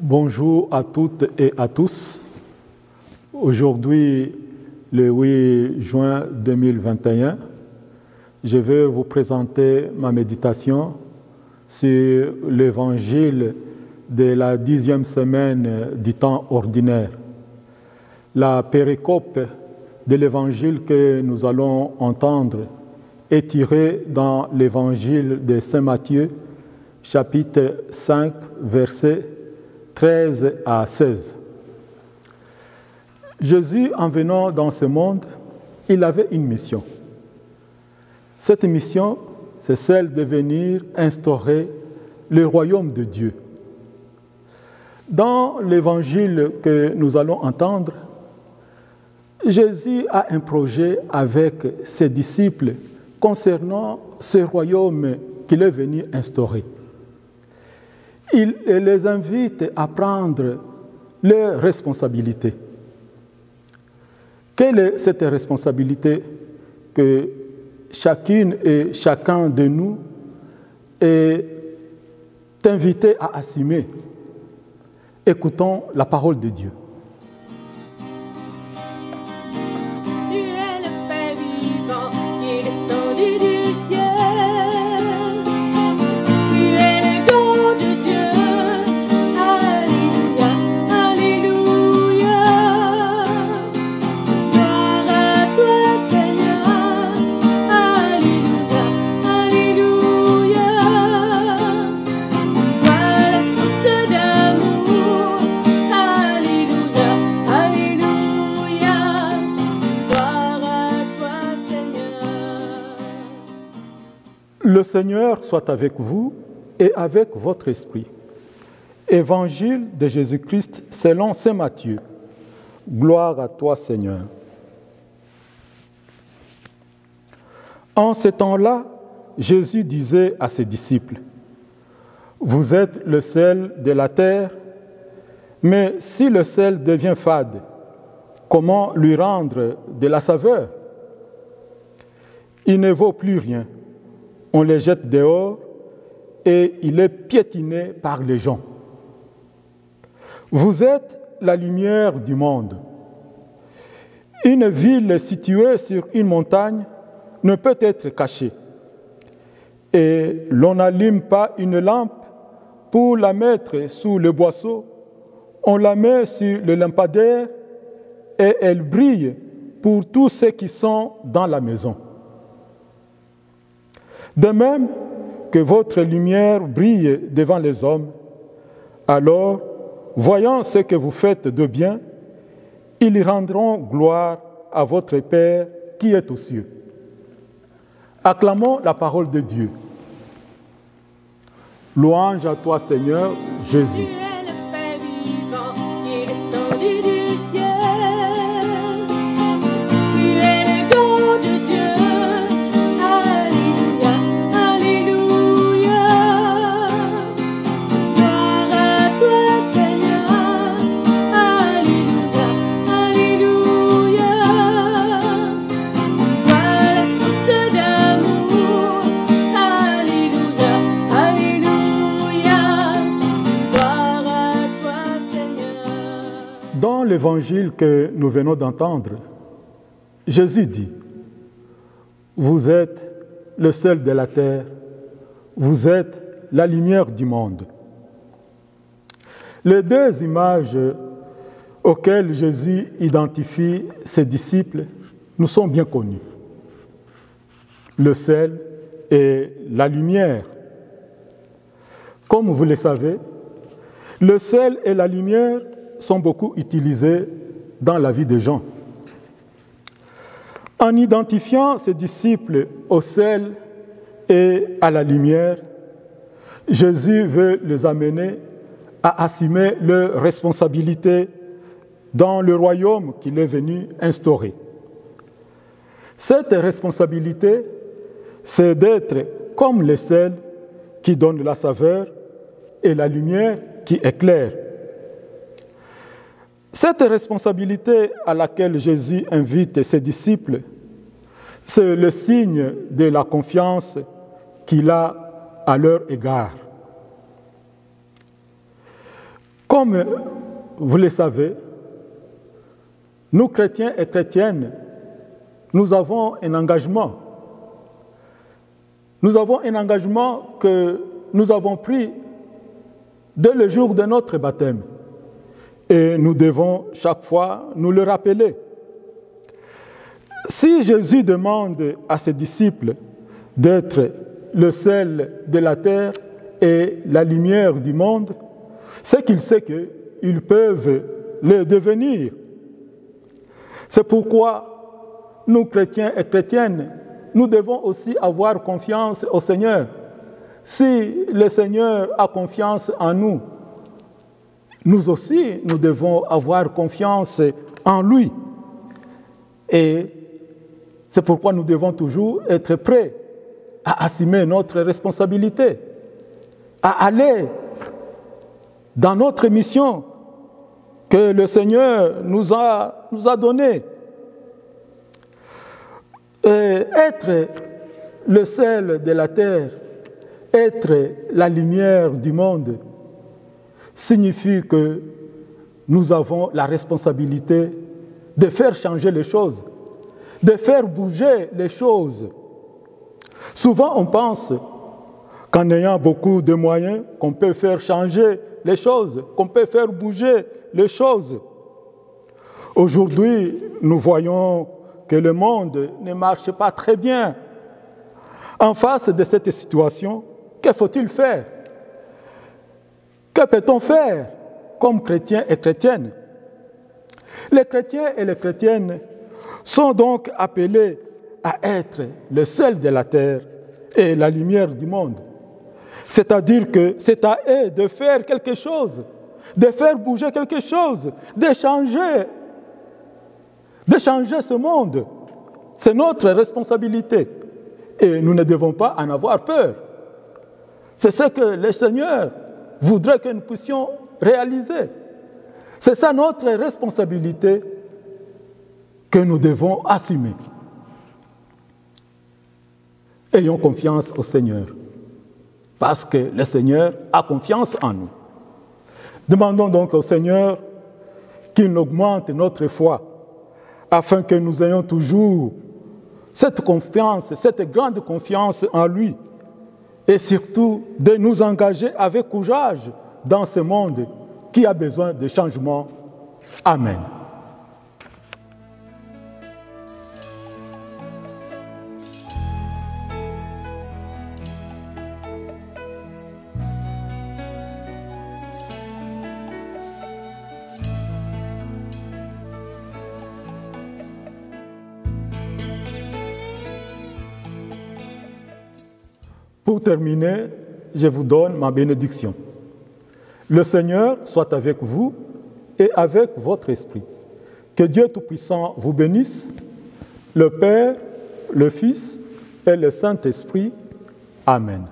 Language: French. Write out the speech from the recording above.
Bonjour à toutes et à tous. Aujourd'hui, le 8 juin 2021, je vais vous présenter ma méditation sur l'évangile de la 10e semaine du temps ordinaire. La péricope de l'évangile que nous allons entendre est tirée dans l'évangile de Saint Matthieu, chapitre 5, versets 13 à 16. Jésus, en venant dans ce monde, il avait une mission. Cette mission, c'est celle de venir instaurer le royaume de Dieu. Dans l'évangile que nous allons entendre, Jésus a un projet avec ses disciples concernant ce royaume qu'il est venu instaurer. Il les invite à prendre leurs responsabilités. Quelle est cette responsabilité que chacune et chacun de nous est invité à assumer? Écoutons la parole de Dieu. Le Seigneur soit avec vous et avec votre esprit. Évangile de Jésus-Christ selon saint Matthieu. Gloire à toi, Seigneur. En ce temps-là, Jésus disait à ses disciples, « Vous êtes le sel de la terre, mais si le sel devient fade, comment lui rendre de la saveur? Il ne vaut plus rien. On les jette dehors et il est piétiné par les gens. Vous êtes la lumière du monde. Une ville située sur une montagne ne peut être cachée. Et l'on n'allume pas une lampe pour la mettre sous le boisseau. On la met sur le lampadaire et elle brille pour tous ceux qui sont dans la maison. De même que votre lumière brille devant les hommes, alors, voyant ce que vous faites de bien, ils rendront gloire à votre Père qui est aux cieux. Acclamons la parole de Dieu. Louange à toi, Seigneur Jésus. Dans l'évangile que nous venons d'entendre, Jésus dit, « Vous êtes le sel de la terre, vous êtes la lumière du monde. » Les deux images auxquelles Jésus identifie ses disciples nous sont bien connues. Le sel et la lumière. Comme vous le savez, le sel et la lumière sont beaucoup utilisés dans la vie des gens. En identifiant ses disciples au sel et à la lumière, Jésus veut les amener à assumer leurs responsabilités dans le royaume qu'il est venu instaurer. Cette responsabilité, c'est d'être comme le sel qui donne la saveur et la lumière qui éclaire. Cette responsabilité à laquelle Jésus invite ses disciples, c'est le signe de la confiance qu'il a à leur égard. Comme vous le savez, nous chrétiens et chrétiennes, nous avons un engagement. Nous avons un engagement que nous avons pris dès le jour de notre baptême. Et nous devons chaque fois nous le rappeler. Si Jésus demande à ses disciples d'être le sel de la terre et la lumière du monde, c'est qu'il sait qu'ils peuvent le devenir. C'est pourquoi nous, chrétiens et chrétiennes, nous devons aussi avoir confiance au Seigneur. Si le Seigneur a confiance en nous, nous aussi, nous devons avoir confiance en lui. Et c'est pourquoi nous devons toujours être prêts à assumer notre responsabilité, à aller dans notre mission que le Seigneur nous a donnée. Être le sel de la terre, être la lumière du monde, signifie que nous avons la responsabilité de faire changer les choses, de faire bouger les choses. Souvent, on pense qu'en ayant beaucoup de moyens, qu'on peut faire changer les choses, qu'on peut faire bouger les choses. Aujourd'hui, nous voyons que le monde ne marche pas très bien. En face de cette situation, que faut-il faire? Que peut-on faire comme chrétiens et chrétiennes? Les chrétiens et les chrétiennes sont donc appelés à être le sel de la terre et la lumière du monde. C'est-à-dire que c'est à eux de faire quelque chose, de faire bouger quelque chose, de changer ce monde. C'est notre responsabilité et nous ne devons pas en avoir peur. C'est ce que le Seigneur voudrait que nous puissions réaliser. C'est ça notre responsabilité que nous devons assumer. Ayons confiance au Seigneur, parce que le Seigneur a confiance en nous. Demandons donc au Seigneur qu'il augmente notre foi, afin que nous ayons toujours cette confiance, cette grande confiance en lui, et surtout de nous engager avec courage dans ce monde qui a besoin de changement. Amen. Pour terminer, je vous donne ma bénédiction. Le Seigneur soit avec vous et avec votre esprit. Que Dieu Tout-Puissant vous bénisse, le Père, le Fils et le Saint-Esprit. Amen.